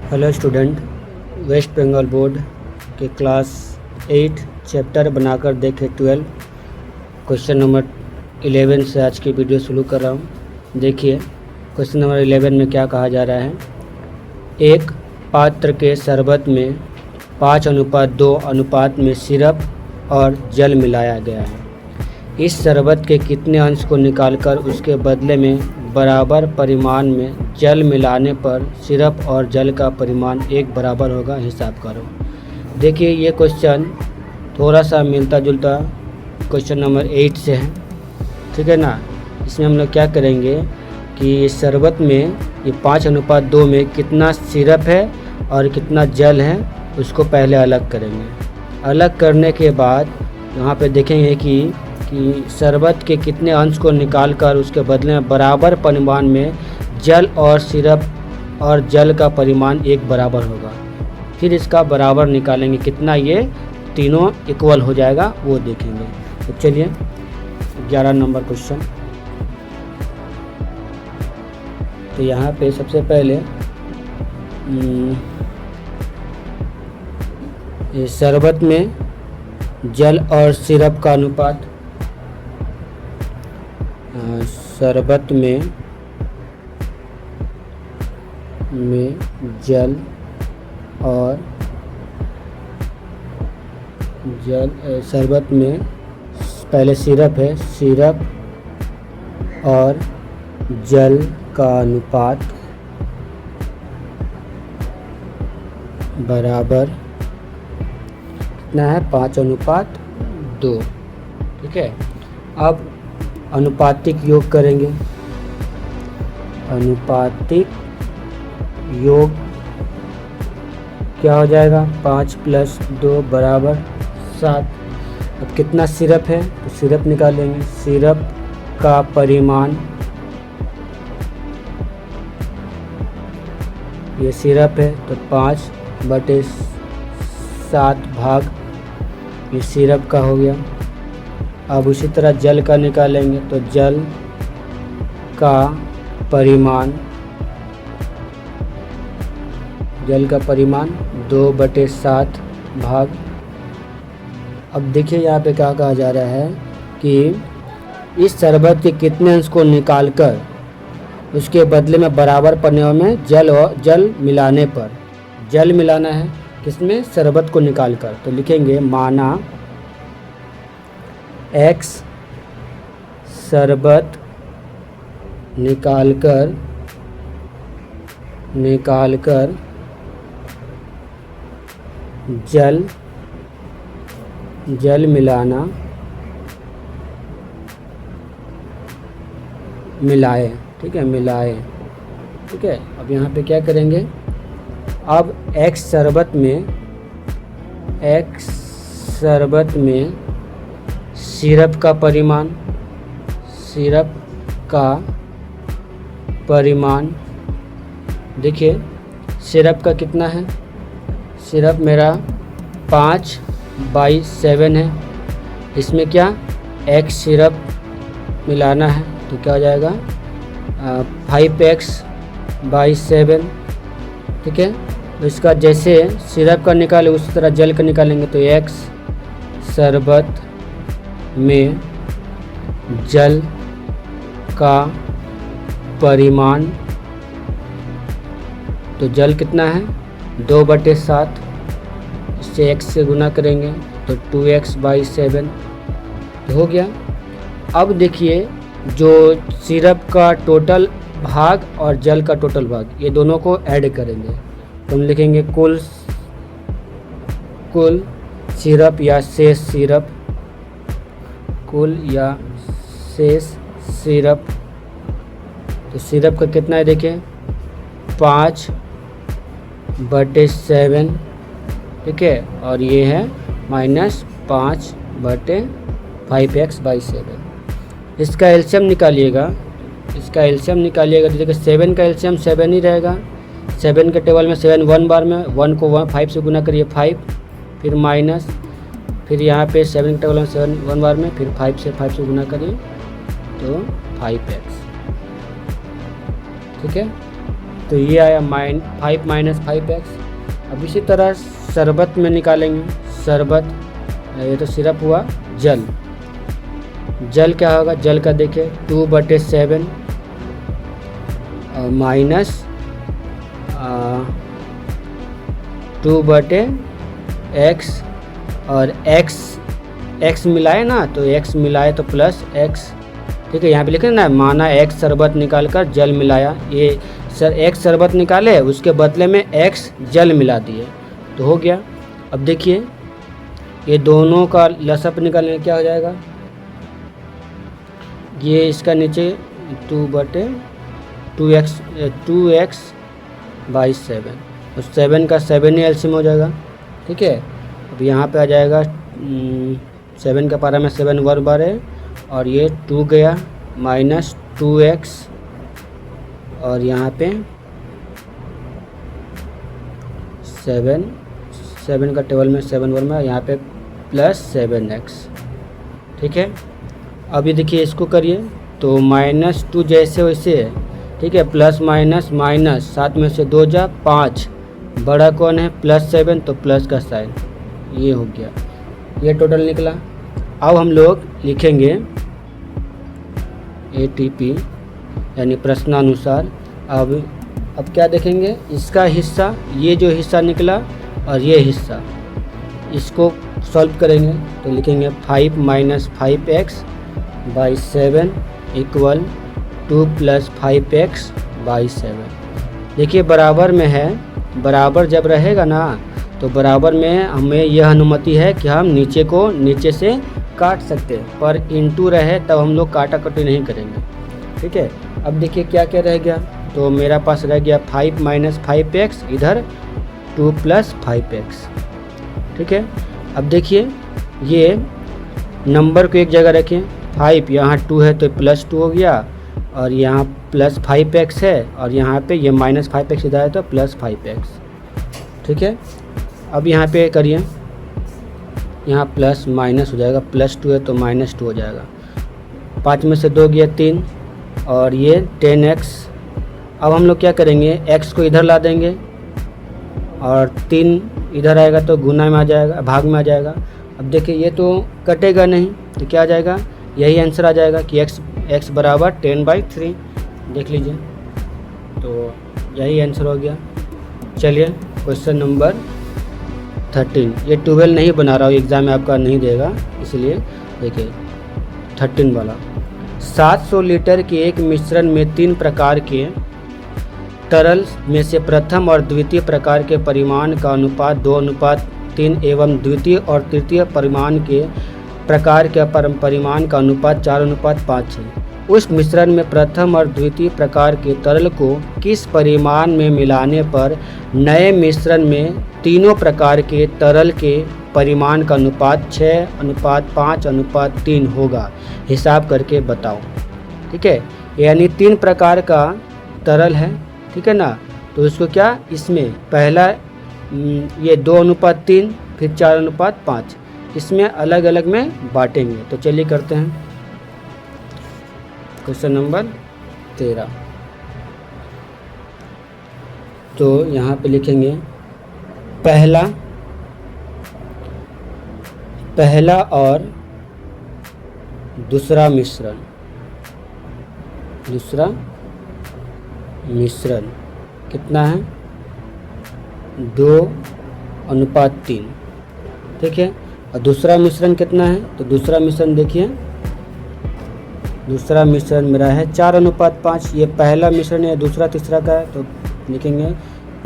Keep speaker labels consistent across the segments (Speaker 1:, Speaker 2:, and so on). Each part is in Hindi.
Speaker 1: Hello student, West Bengal board के क्लास 8 चैप्टर बनाकर देखें 12 क्वेश्चन नंबर 11 से आज की वीडियो शुरू कर रहा हूँ। देखिए क्वेश्चन नंबर 11 में क्या कहा जा रहा है। एक पात्र के शरबत में 5:2 अनुपात में सिरप और जल मिलाया गया है। इस शरबत के कितने अंश को निकालकर उसके बदले में बराबर परिमाण में जल मिलाने पर सिरप और जल का परिमाण एक बराबर होगा, हिसाब करो। देखिए ये क्वेश्चन थोड़ा सा मिलता जुलता क्वेश्चन नंबर 8 से है, ठीक है ना। इसमें हम लोग क्या करेंगे कि इस शरबत में ये 5:2 में कितना सिरप है और कितना जल है उसको पहले अलग करेंगे। अलग करने के बाद यहाँ पे देखेंगे कि शरबत के कितने अंश को निकालकर उसके बदले में बराबर परिमाण में जल और सिरप और जल का परिमाण एक बराबर होगा। फिर इसका बराबर निकालेंगे, कितना ये तीनों इक्वल हो जाएगा वो देखेंगे। तो चलिए 11 नंबर क्वेश्चन। तो यहाँ पे सबसे पहले शरबत में जल और सिरप का अनुपात, शरबत में जल और शरबत में पहले सिरप है, सिरप और जल का अनुपात बराबर कितना है, 5:2, ठीक है। अब अनुपातिक योग करेंगे। अनुपातिक योग क्या हो जाएगा, 5 + 2 = 7। अब कितना सिरप है तो सिरप निकालेंगे। सिरप का परिमाण, ये सिरप है तो 5/7 भाग ये सिरप का हो गया। अब उसी तरह जल का निकालेंगे तो जल का परिमाण 2/7 भाग। अब देखिए यहाँ पे क्या कहा जा रहा है कि इस शरबत के कितने अंश को निकालकर उसके बदले में बराबर परिमाण में जल मिलाने पर, जल मिलाना है किसमें, शरबत को निकालकर। तो लिखेंगे माना x शरबत निकालकर जल मिलाए, ठीक है, मिलाए, ठीक है। अब यहाँ पे क्या करेंगे, अब x शरबत में सिरप का परिमाण, देखिए सिरप का कितना है, सिरप मेरा 5/7 है। इसमें क्या x सिरप मिलाना है तो क्या हो जाएगा 5x/7, ठीक है। तो इसका जैसे सिरप का निकाले उसी तरह जल का निकालेंगे तो x शरबत में जल का परिमाण, तो जल कितना है 2/7, इससे x से गुना करेंगे तो 2x/7 हो गया। अब देखिए जो सिरप का टोटल भाग और जल का टोटल भाग, ये दोनों को ऐड करेंगे तो हम लिखेंगे कुल सिरप या शेष सिरप, कुल या शेष सिरप। तो सिरप का कितना है देखिए 5/7, ठीक है, और ये है -5/5x/7। इसका एलसीएम निकालिएगा, तो देखिए 7 का एलसीएम 7 ही रहेगा। 7 के टेबल में 7 1 बार में 1 को 5 से गुना करिए 5, फिर माइनस, फिर यहाँ पे 7 के टेबल में 7 1 बार में फिर 5 से गुना करिए तो 5x, ठीक है। तो ये आया 5 माइनस 5x। अब इसी तरह शरबत में निकालेंगे, शरबत, ये तो सिरप हुआ। जल, जल क्या होगा, जल का देखिए 2/7 माइनस 2/x, और x मिलाए ना, तो x मिलाए तो प्लस x, ठीक है। यहाँ पे लिखे ना, माना x शरबत निकाल कर जल मिलाया, ये x शरबत निकाले, उसके बदले में x जल मिला दिए, तो हो गया। अब देखिए ये दोनों का लसअप निकालने क्या हो जाएगा, ये इसका नीचे 2/2x/7, तो 7 का 7 ही एलसीएम हो जाएगा, ठीक है। अब यहाँ पे आ जाएगा 7 का पारा में 7 वर बार है, और ये 2 गया माइनस 2x, और यहाँ पे 7 का टेबल में 7 वर में, यहाँ पे प्लस 7x, ठीक है। अभी देखिए इसको करिए, तो -2 जैसे वैसे है, ठीक है। प्लस माइनस माइनस, 7 में से 2 जा 5, बड़ा कौन है +7, तो प्लस का साइन, ये हो गया, ये टोटल निकला। अब हम लोग लिखेंगे ATP यानी प्रश्नानुसार। अब क्या देखेंगे, इसका हिस्सा, ये जो हिस्सा निकला और ये हिस्सा, इसको सॉल्व करेंगे, तो लिखेंगे 5 माइनस 5x/7 इक्वल 2 + 5x/7। देखिए बराबर में है, बराबर जब रहेगा ना, तो बराबर में हमें यह अनुमति है कि हम नीचे को नीचे से काट सकते हैं, पर इंटू रहे तब हम लोग काटा कटी नहीं करेंगे, ठीक है। अब देखिए क्या क्या रह गया, तो मेरा पास रह गया 5 माइनस 5x, इधर 2 + 5x, ठीक है। अब देखिए ये नंबर को एक जगह रखें, 5 यहाँ 2 है तो +2 हो गया, और यहाँ प्लस 5x है, और यहाँ पे ये -5x इधर है तो +5x, ठीक है। अब यहाँ पे करिए, यहाँ प्लस माइनस हो जाएगा, +2 है तो -2 हो जाएगा, 5 में से 2 गया 3, और ये 10x। अब हम लोग क्या करेंगे, x को इधर ला देंगे, और 3 इधर आएगा तो गुना में आ जाएगा, भाग में आ जाएगा। अब देखिए ये तो कटेगा नहीं, तो क्या आ जाएगा, यही आंसर आ जाएगा कि x बराबर 10/3, देख लीजिए, तो यही आंसर हो गया। चलिए क्वेश्चन नंबर 13, ये 12 नहीं बना रहा हूँ, एग्ज़ाम में आपका नहीं देगा, इसलिए देखिए 13 वाला। 700 लीटर के एक मिश्रण में 3 प्रकार के तरल में से प्रथम और द्वितीय प्रकार के परिमाण का अनुपात 2:3 एवं द्वितीय और तृतीय परिमाण के प्रकार के परिमाण का अनुपात 4:5 है। उस मिश्रण में प्रथम और द्वितीय प्रकार के तरल को किस परिमाण में मिलाने पर नए मिश्रण में तीनों प्रकार के तरल के परिमाण का अनुपात 6:5:3 होगा, हिसाब करके बताओ, ठीक है। यानी 3 प्रकार का तरल है, ठीक है ना, तो इसको क्या, इसमें पहला ये 2:3, फिर 4:5, इसमें अलग अलग में बांटेंगे। तो चलिए करते हैं क्वेश्चन नंबर 13। तो यहाँ पे लिखेंगे पहला और दूसरा मिश्रण कितना है, 2:3, ठीक है। और दूसरा मिश्रण कितना है, तो दूसरा मिश्रण देखिए, दूसरा मिश्रण मेरा है 4:5। ये पहला मिश्रण है, दूसरा तीसरा का है, तो लिखेंगे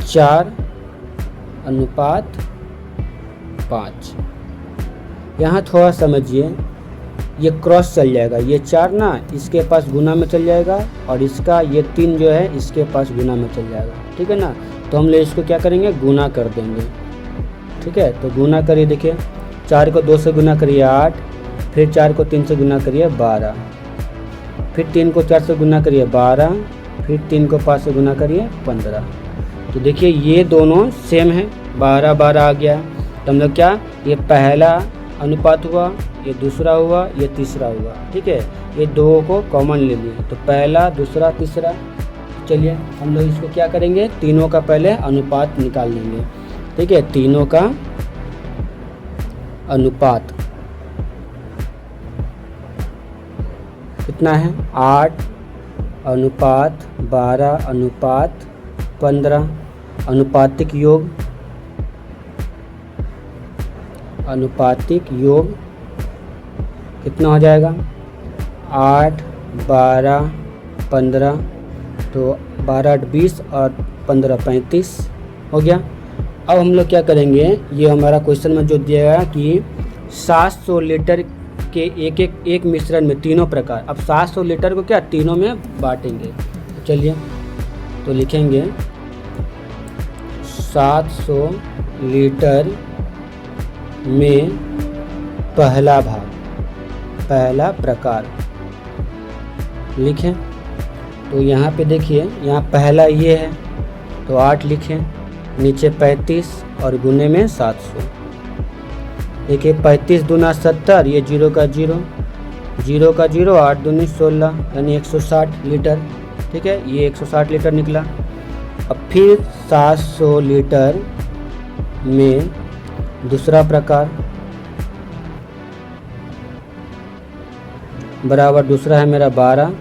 Speaker 1: 4:5। यहाँ थोड़ा समझिए, ये क्रॉस चल जाएगा, ये 4 ना इसके पास गुना में चल जाएगा, और इसका ये 3 जो है इसके पास गुना में चल जाएगा, ठीक है ना। तो हम लोग इसको क्या करेंगे, गुना कर देंगे, ठीक है। तो गुना करिए, देखिए 4 को 2 से गुना करिए 8, फिर 4 को 3 से गुना करिए 12, फिर 3 को 4 से गुना करिए 12, फिर 3 को 5 से गुना करिए 15। तो देखिए ये दोनों सेम है, 12 आ गया। तो हम लोग क्या, ये पहला अनुपात हुआ, ये दूसरा हुआ, ये तीसरा हुआ, ठीक है। ये दो को कॉमन ले लिए, तो पहला दूसरा तीसरा। चलिए हम लोग इसको क्या करेंगे, तीनों का पहले अनुपात निकाल लेंगे। ठीक है, तीनों का अनुपात कितना है, 8 अनुपात 12 अनुपात 15। अनुपातिक योग, अनुपातिक योग कितना हो जाएगा, 8 12 15, तो 12 8 20 और 15 35 हो गया। अब हम लोग क्या करेंगे, ये हमारा क्वेश्चन में जो दिया है कि 700 लीटर के एक मिश्रण में तीनों प्रकार। अब 700 लीटर को क्या तीनों में बांटेंगे, तो चलिए तो लिखेंगे 700 लीटर में पहला भाग, पहला प्रकार लिखें। तो यहाँ पे देखिए, यहाँ पहला ये है तो 8 लिखें, नीचे 35 और गुने में 700। देखिए 35 दूना 70, ये 0 का 0, 0 का 0, 8 दूनी 16 यानी 160 लीटर। ठीक है, ये 160 लीटर निकला। अब फिर 700 लीटर में दूसरा प्रकार बराबर, दूसरा है मेरा 12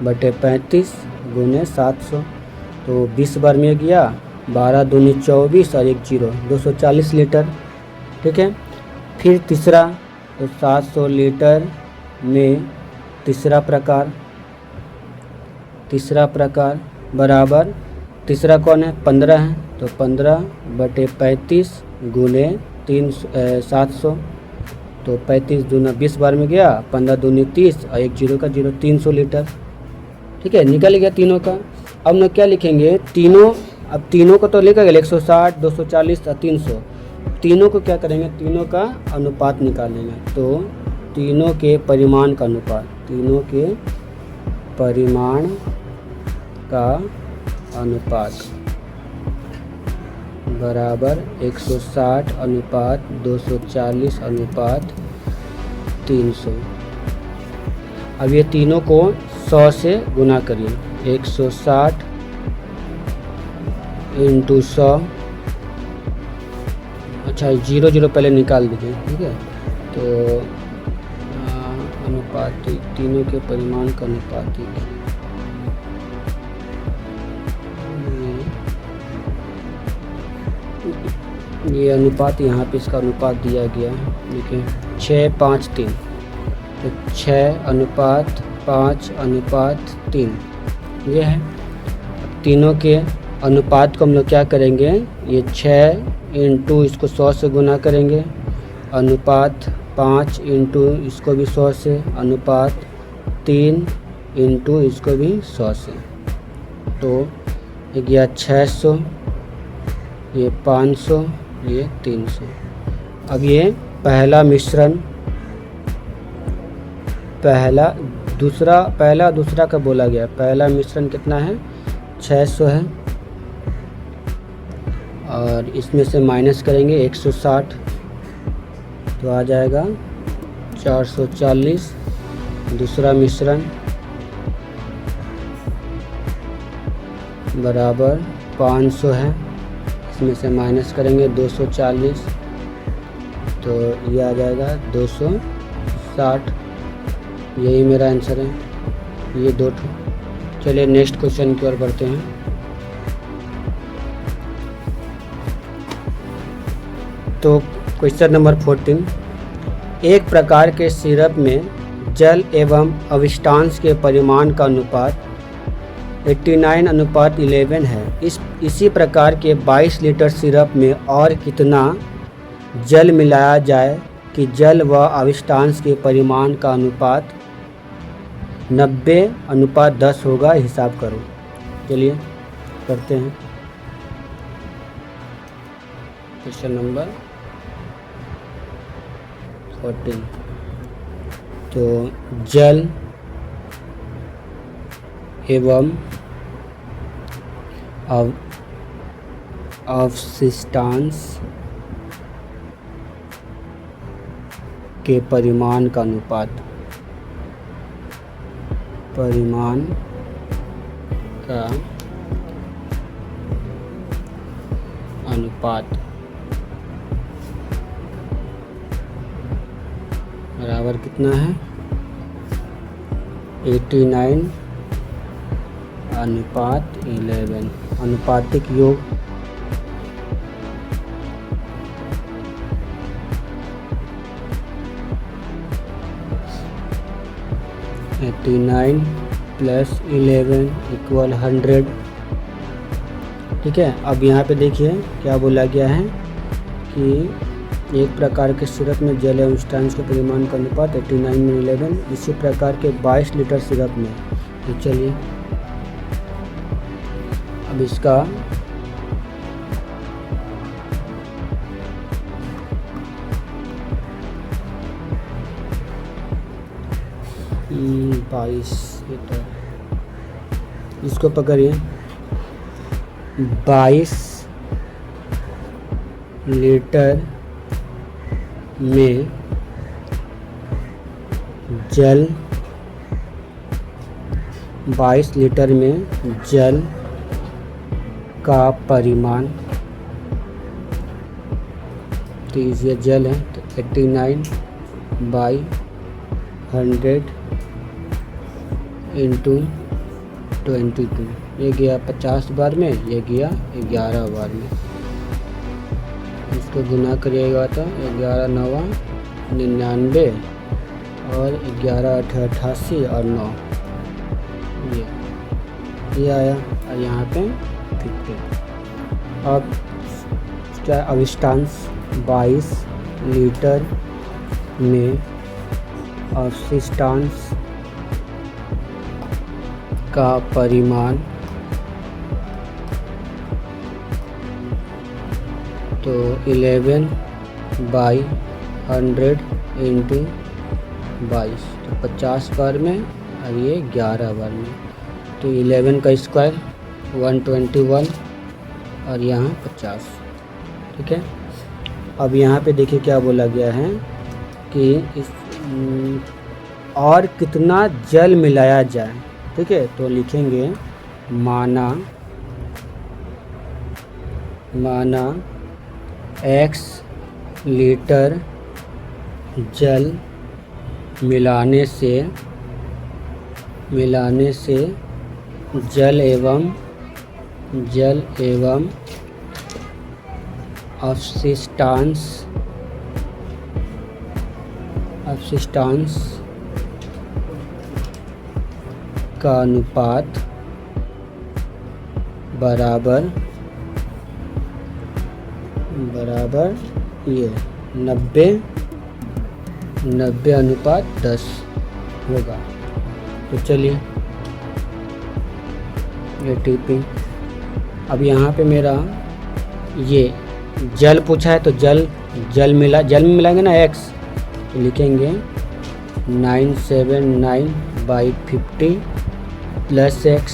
Speaker 1: बटे 35 गुने 700, तो 20 बार में गया, 12 दूनी 24 और 1 0, 240 लीटर। ठीक है, फिर तीसरा, तो 700 लीटर में तीसरा प्रकार, तीसरा प्रकार बराबर, तीसरा कौन है 15 है, तो 15 बटे 35 गुने 700, तो 35 दूना 20 बार में गया, 15 दूनी 30 और 1 0 का 0, 300 लीटर। ठीक है, निकल गया तीनों का। अब हम लोग क्या लिखेंगे, तीनों, अब तीनों को तो लिखा गया 160 240 और 300, तीनों को क्या करेंगे, तीनों का अनुपात निकालेंगे। तो तीनों के परिमाण का अनुपात, तीनों के परिमाण का अनुपात बराबर 160 अनुपात 240 अनुपात 300। अब ये तीनों को 100 से गुना करिए, 160 इंटू 100, अच्छा 0 0 पहले निकाल दीजिए। ठीक है, तो अनुपात तीनों के परिमाण का अनुपातिक, ये अनुपात यहाँ पे इसका अनुपात दिया गया है। देखिए 6 5 3, तो 6 अनुपात 5 अनुपात 3 ये है। तीनों के अनुपात को हम लोग क्या करेंगे, ये 6 इंटू इसको 100 से गुना करेंगे, अनुपात 5 इंटू इसको भी 100 से, अनुपात 3 इंटू इसको भी 100 से, तो ये गया 600, ये 500, ये 300। अब ये पहला मिश्रण, पहला दूसरा का बोला गया, पहला मिश्रण कितना है 600 है, और इसमें से माइनस करेंगे 160, तो आ जाएगा 440। दूसरा मिश्रण बराबर 500 है, इसमें से माइनस करेंगे 240, तो ये आ जाएगा 260। यही मेरा आंसर है, ये 2 ठो। चलिए नेक्स्ट क्वेश्चन की ओर बढ़ते हैं। तो क्वेश्चन नंबर 14, एक प्रकार के सिरप में जल एवं अविष्टांश के परिमाण का अनुपात 89 अनुपात 11 है। इसी प्रकार के 22 लीटर सिरप में और कितना जल मिलाया जाए कि जल व अविष्टांश के परिमाण का अनुपात 90 अनुपात 10 होगा, हिसाब करो। चलिए करते हैं। क्वेश्चन नंबर 14, तो जल एवं अवशिष्टांश के परिमाण का अनुपात, परिमाण का अनुपात बराबर कितना है 89 अनुपात 11। अनुपातिक योग +11 = 100। ठीक है, अब यहाँ पे देखिए क्या बोला गया है कि एक प्रकार के सिरप में जल एवं स्टार्च के परिमाण का अनुपात 89 में 11, इसी प्रकार के 22 लीटर सिरप में। तो चलिए अब इसका बाईस लीटर, इसको पकड़िए 22 लीटर में जल 22 लीटर में जल का परिमाण, तो ये जल है तो 89/100 × 22, ये गया 50 बार में, ये गया 11 बार में। इसको गुना करिएगा तो 11 × 9 = 99 और 11 × 8 = 88 और 9 ये आया, और यहाँ पे 50। अब क्या अविष्टांश 22 लीटर में अवशिष्टांश का परिमाण, तो 11/100 × 22, तो 50 बार में और ये 11 बार में, तो 11 का स्क्वायर 121 और यहाँ 50। ठीक है, अब यहाँ पे देखिए क्या बोला गया है कि इस और कितना जल मिलाया जाए। ठीक है, तो लिखेंगे माना x लीटर जल मिलाने से जल एवं अवशिष्टांश का अनुपात बराबर ये 90/10 होगा। तो चलिए ये टिपिंग, अब यहाँ पे मेरा ये जल पूछा है तो जल में मिलाएंगे ना x, तो लिखेंगे 979/50 + x।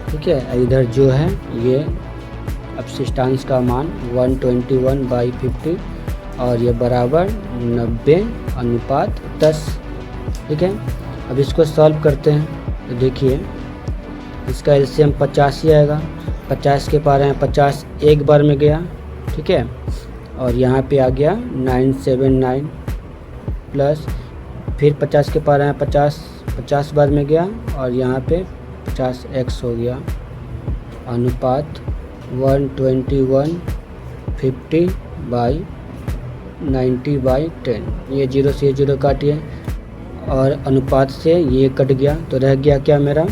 Speaker 1: ठीक है, इधर जो है ये अवशिष्टांश का मान 121/50 और ये बराबर 90/10। ठीक है, अब इसको सॉल्व करते हैं, तो देखिए इसका एलसीएम 50 ही आएगा। 50 के पार हैं 50 एक बार में गया। ठीक है, और यहाँ पे आ गया 979 प्लस फिर 50 के पार हैं 50 बार में गया और यहाँ पे 50x हो गया। अनुपात 121/50/90/10। ये 0 से 0 काटिए और अनुपात से ये कट गया तो रह गया क्या मेरा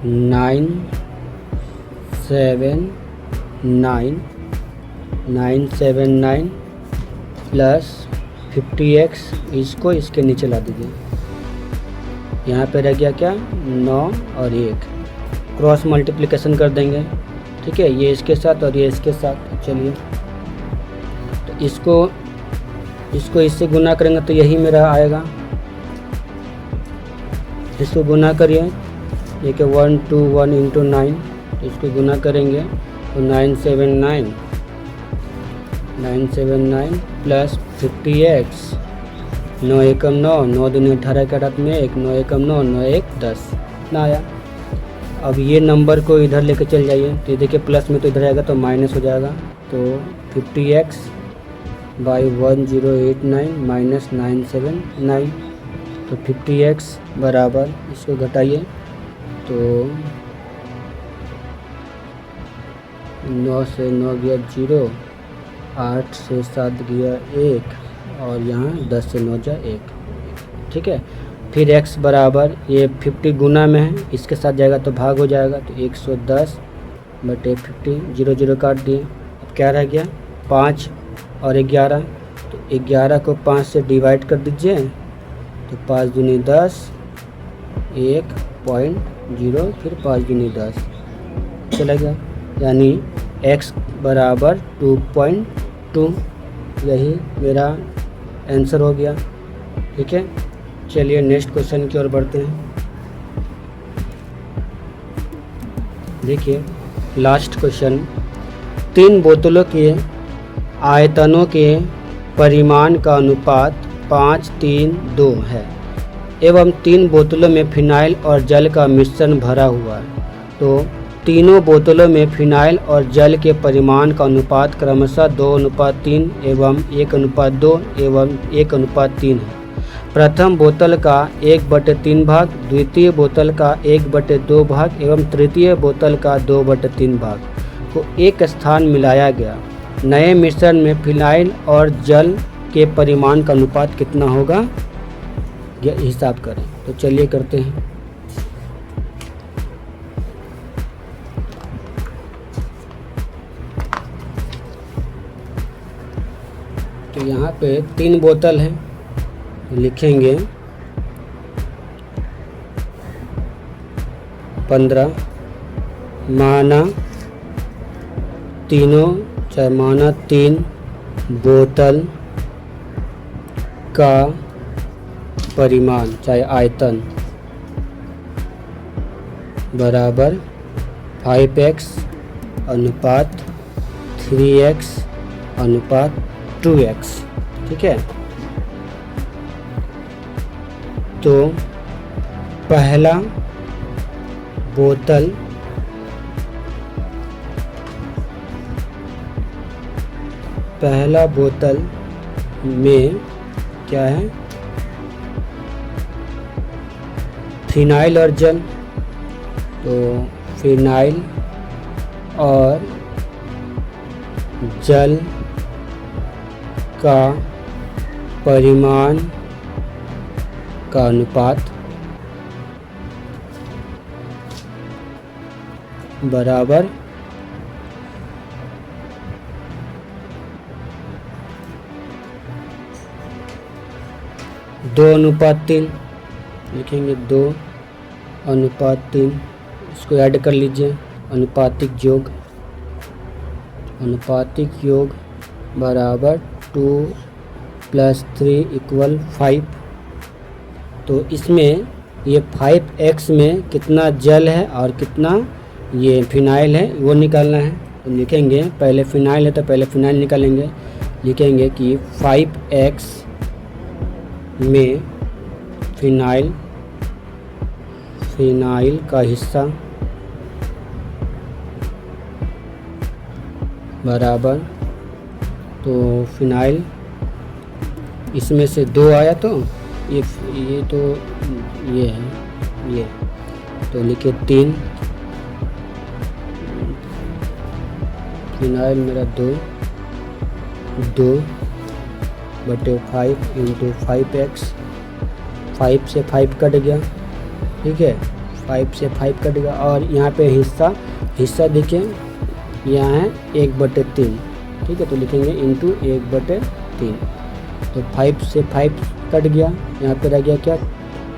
Speaker 1: 979 प्लस 50x, इसको इसके नीचे ला दीजिए। यहाँ पे रह गया क्या 9 और 1, क्रॉस मल्टीप्लिकेशन कर देंगे। ठीक है, ये इसके साथ और ये इसके साथ। चलिए तो इसको इससे गुना करेंगे तो यही मेरा आएगा। इसको गुना करिए, ये कि 1 2 1 × 9, तो इसको गुना करेंगे तो 979 प्लस 50x, 9 एकम 9, 9 दूनी 18 के हाथ में 1, 9 एकम 9, 9 1 10 ना आया। अब ये नंबर को इधर लेके चल जाइए, तो ये देखिए प्लस में तो इधर आएगा तो माइनस हो जाएगा। तो 50x बाई 1089 माइनस 979, तो 50x बराबर, इसको घटाइए तो 9 से 9 गया 0, 8 से 7 गया 1, और यहाँ 10 से 9 जा 1। ठीक है, फिर x बराबर, ये 50 गुना में है, इसके साथ जाएगा तो भाग हो जाएगा, तो 110 बटे 50, 0 0 काट दिए। अब क्या रह गया, 5 और 11, तो 11 को 5 से डिवाइड कर दीजिए, तो 5 दूनी 10, 1.0, फिर 5 दूनी 10 चला गया, यानी x बराबर 2.2, यही मेरा आंसर हो गया। ठीक है, चलिए नेक्स्ट क्वेश्चन की ओर बढ़ते हैं। देखिए लास्ट क्वेश्चन, 3 बोतलों के आयतनों के परिमाण का अनुपात 5:3:2 है एवं 3 बोतलों में फिनाइल और जल का मिश्रण भरा हुआ है, तो तीनों बोतलों में फिनाइल और जल के परिमाण का अनुपात क्रमशः 2:3 एवं 1:2 एवं 1:3 है। प्रथम बोतल का 1/3 भाग, द्वितीय बोतल का 1/2 भाग एवं तृतीय बोतल का 2/3 भाग को एक स्थान मिलाया गया। नए मिश्रण में फिनाइल और जल के परिमाण का अनुपात कितना होगा, यह हिसाब करें। तो चलिए करते हैं। तो यहाँ पे 3 बोतल है, लिखेंगे 15, माना तीनों, चाहे माना 3 बोतल का परिमाण चाहे आयतन बराबर 5x अनुपात 3x अनुपात 2x। ठीक है, तो पहला बोतल में क्या है, फिनाइल और जल, तो फिनाइल और जल का परिमाण का अनुपात बराबर 2:3, लिखेंगे 2:3, इसको ऐड कर लीजिए, अनुपातिक योग बराबर 2 + 3 = 5। तो इसमें ये 5x में कितना जल है और कितना ये फिनाइल है वो निकालना है। तो लिखेंगे, पहले फिनाइल है तो पहले फिनाइल निकालेंगे, लिखेंगे कि 5x में फिनाइल का हिस्सा बराबर, तो फिनाइल इसमें से 2 आया, तो ये तो ये है, ये तो लिखे 3, फिनाइल मेरा 2/5 × 5x, 5 से 5 कट गया। ठीक है, 5 से 5 कट गया, और यहाँ पे हिस्सा देखिए यहाँ है 1/3। ठीक है, तो लिखेंगे इंटू 1/3, तो 5 से 5 कट गया, यहाँ पे रह गया क्या,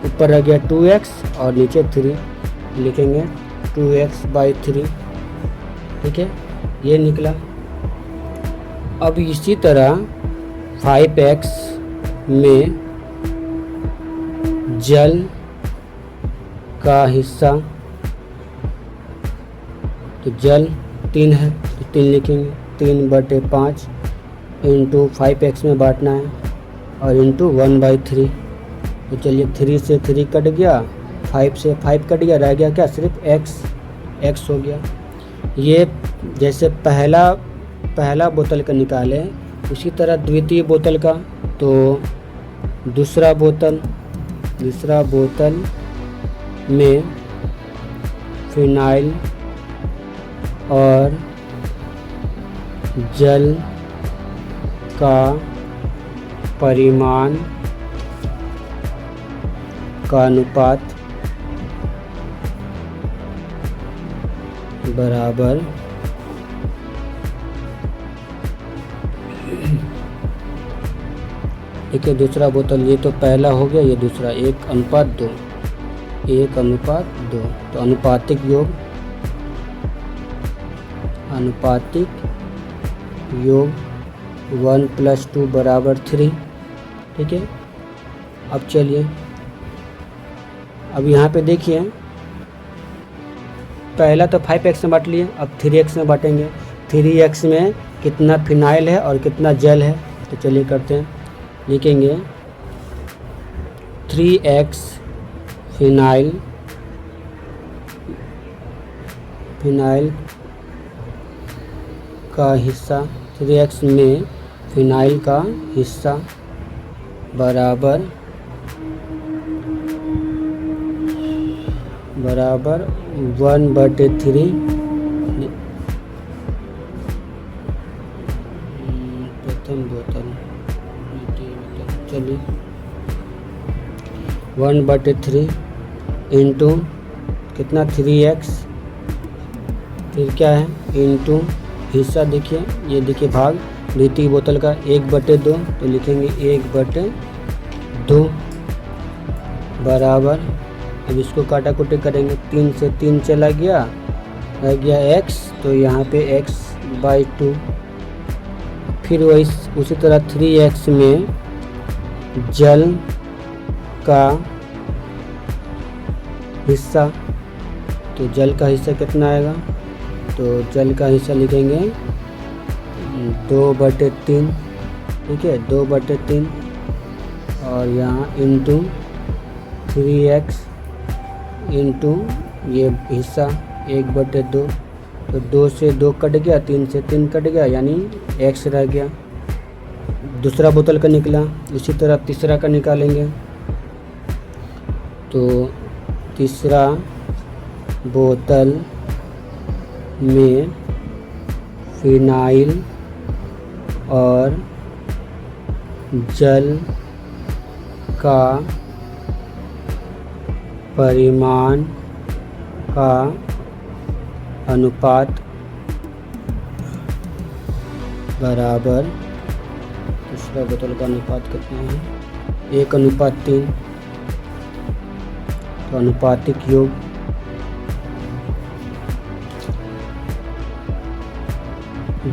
Speaker 1: ऊपर रह गया 2x और नीचे 3, लिखेंगे 2x/3। ठीक है, ये निकला। अब इसी तरह 5x में जल का हिस्सा, तो जल 3 है, तो 3 लिखेंगे, 3/5 इंटू 5x में बांटना है और इंटू 1/3। तो चलिए 3 से 3 कट गया, 5 से 5 कट गया, रह गया क्या, सिर्फ x हो गया। ये जैसे पहला बोतल का निकाले, उसी तरह द्वितीय बोतल का, तो दूसरा बोतल में फिनाइल और जल का परिमाण का अनुपात बराबर देखिए दूसरा बोतल, ये तो पहला हो गया, ये दूसरा, 1:2, तो अनुपातिक योग 1 + 2 = 3। ठीक है। अब चलिए, अब यहाँ पे देखिए, पहला तो 5x में बांट लिए, अब 3x में बांटेंगे। 3x में कितना फिनाइल है और कितना जल है, तो चलिए करते हैं। लिखेंगे 3x फिनाइल का हिस्सा, 3x में फिनाइल का हिस्सा बराबर 1/3 प्रथम बोतल, चलिए 1/3 इंटू कितना 3x, फिर क्या है इंटू हिस्सा, देखिए ये देखिए भाग द्वितीय बोतल का 1/2, तो लिखेंगे 1/2 बराबर, अब इसको काटा कुटी करेंगे, 3 से 3 चला गया, रह गया x, तो यहाँ पे x/2। फिर वही उसी तरह 3x में जल का हिस्सा, तो जल का हिस्सा कितना आएगा, तो जल का हिस्सा लिखेंगे 2/3। ठीक है, 2/3 और यहाँ इंटू 3x इंटू ये हिस्सा 1/2, तो 2 से 2 कट गया, 3 से 3 कट गया, यानी x रह गया। दूसरा बोतल का निकला, इसी तरह तीसरा का निकालेंगे, तो तीसरा बोतल में फिनाइल और जल का परिमाण का अनुपात बराबर, दूसरा बोतल का अनुपात कितना है, 1:3, तो अनुपातिक योग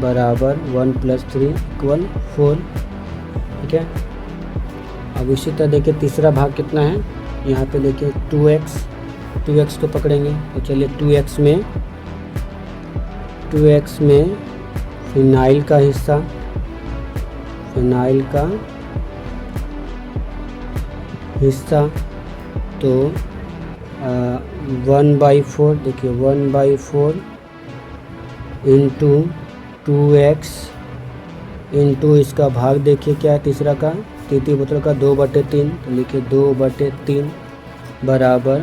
Speaker 1: बराबर 1 + 3 = 4। ठीक है। अब इसी तरह देखिए तीसरा भाग कितना है, यहाँ पे देखिए 2x को पकड़ेंगे, तो चलिए 2x में फिनाइल का हिस्सा, तो 1/4, देखिए 1/4 इंटू 2x इंटू इसका भाग देखिए क्या है, तीसरा का तृतीय बोतल का 2/3, तो लिखिए 2/3 बराबर,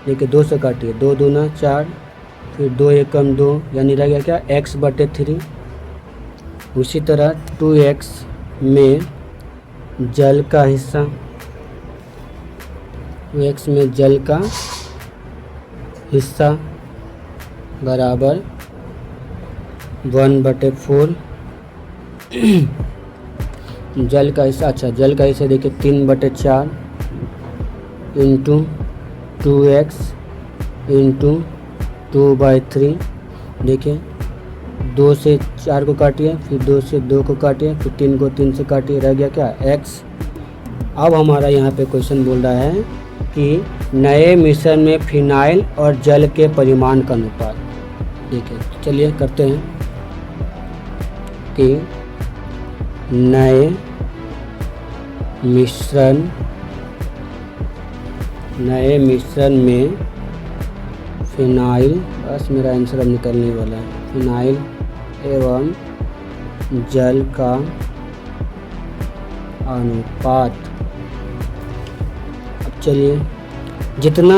Speaker 1: देखिए 2 से काटिए, 2 दूना 4, फिर 2 एकम 2, यानी रह गया क्या, x/3। उसी तरह 2x में जल का हिस्सा, 2x में जल का हिस्सा बराबर 1/4 जल का हिस्सा, अच्छा जल का हिस्सा देखिए 3/4 इंटू 2x इंटू 2/3, देखिए 2 से 4 को काटिए, फिर 2 से 2 को काटिए, फिर 3 को 3 से काटिए, रह गया क्या, x। अब हमारा यहाँ पे क्वेश्चन बोल रहा है कि नए मिश्रण में फिनाइल और जल के परिमाण का अनुपात। देखिए चलिए करते हैं कि नए मिश्रण नए मिश्रण में फिनाइल, बस मेरा आंसर अब निकलने वाला है, फिनाइल एवं जल का अनुपात। अब चलिए, जितना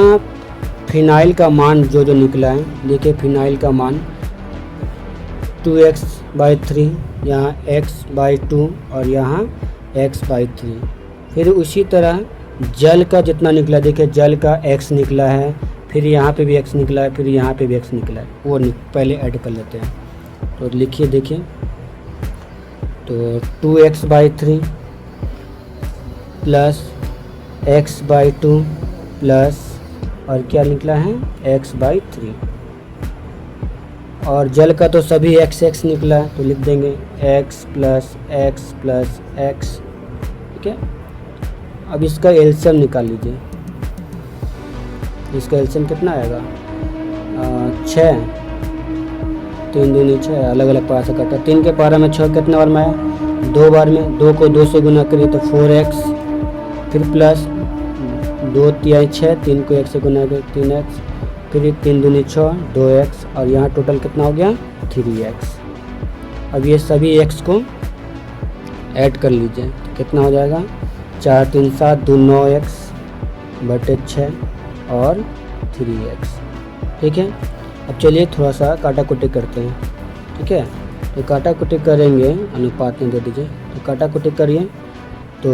Speaker 1: फिनाइल का मान जो निकला है, देखिए फिनाइल का मान 2x/3, यहाँ x/2 और यहाँ x/3। फिर उसी तरह जल का जितना निकला, देखिए जल का x निकला है, फिर यहाँ पे भी x निकला है, फिर यहाँ पे भी x निकला है, वो पहले ऐड कर लेते हैं। तो लिखिए, देखिए तो 2x/3 प्लस x/2 प्लस और क्या निकला है x/3, और जल का तो सभी x निकला है, तो लिख देंगे x प्लस x, ठीक है। अब इसका एलसीएम निकाल लीजिए, इसका एलसीएम कितना आएगा 6, 3 दूनी 6, अलग अलग पारा से कटा, 3 के पारा में 6 कितने बार में आया 2 बार में, 2 को 2 से गुना करिए तो 4x, फिर प्लस 2 तिहाई 6, 3 को 1 से गुना करिए 3x, फिर 3 दूनी 6, 2x, और यहाँ टोटल कितना हो गया 3x। अब ये सभी x को ऐड कर लीजिए, तो कितना हो जाएगा 4 3 7 2 9x बटे 6 और 3x, ठीक है। अब चलिए थोड़ा सा काटा कुटी करते हैं, ठीक है। तो काटा कुटी करेंगे, अनुपात में दे दीजिए, तो काटा कुटी करिए, तो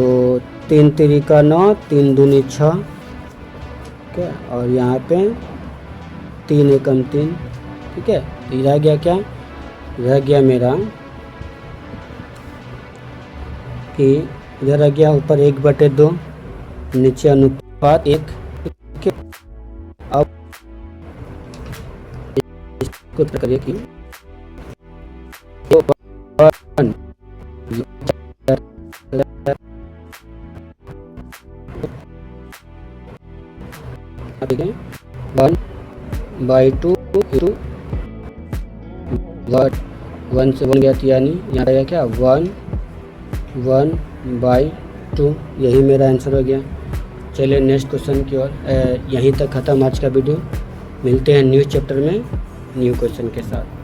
Speaker 1: 3 3 का 9, 3 दूनी 6, ठीक है, और यहाँ पे 3 एकम 3, ठीक है। तो रह गया क्या, रह गया मेरा कि इधर रह गया ऊपर 1/2, नीचे अनुपात 1, ठीक है। अब इसको करिए कि ठीक है 1/2 into 1 से 1 गया, यानी यहाँ रहेगा क्या 1/2, यही मेरा आंसर हो गया। चलिए नेक्स्ट क्वेश्चन की ओर। यहीं तक ख़त्म आज का वीडियो, मिलते हैं न्यू चैप्टर में न्यू क्वेश्चन के साथ।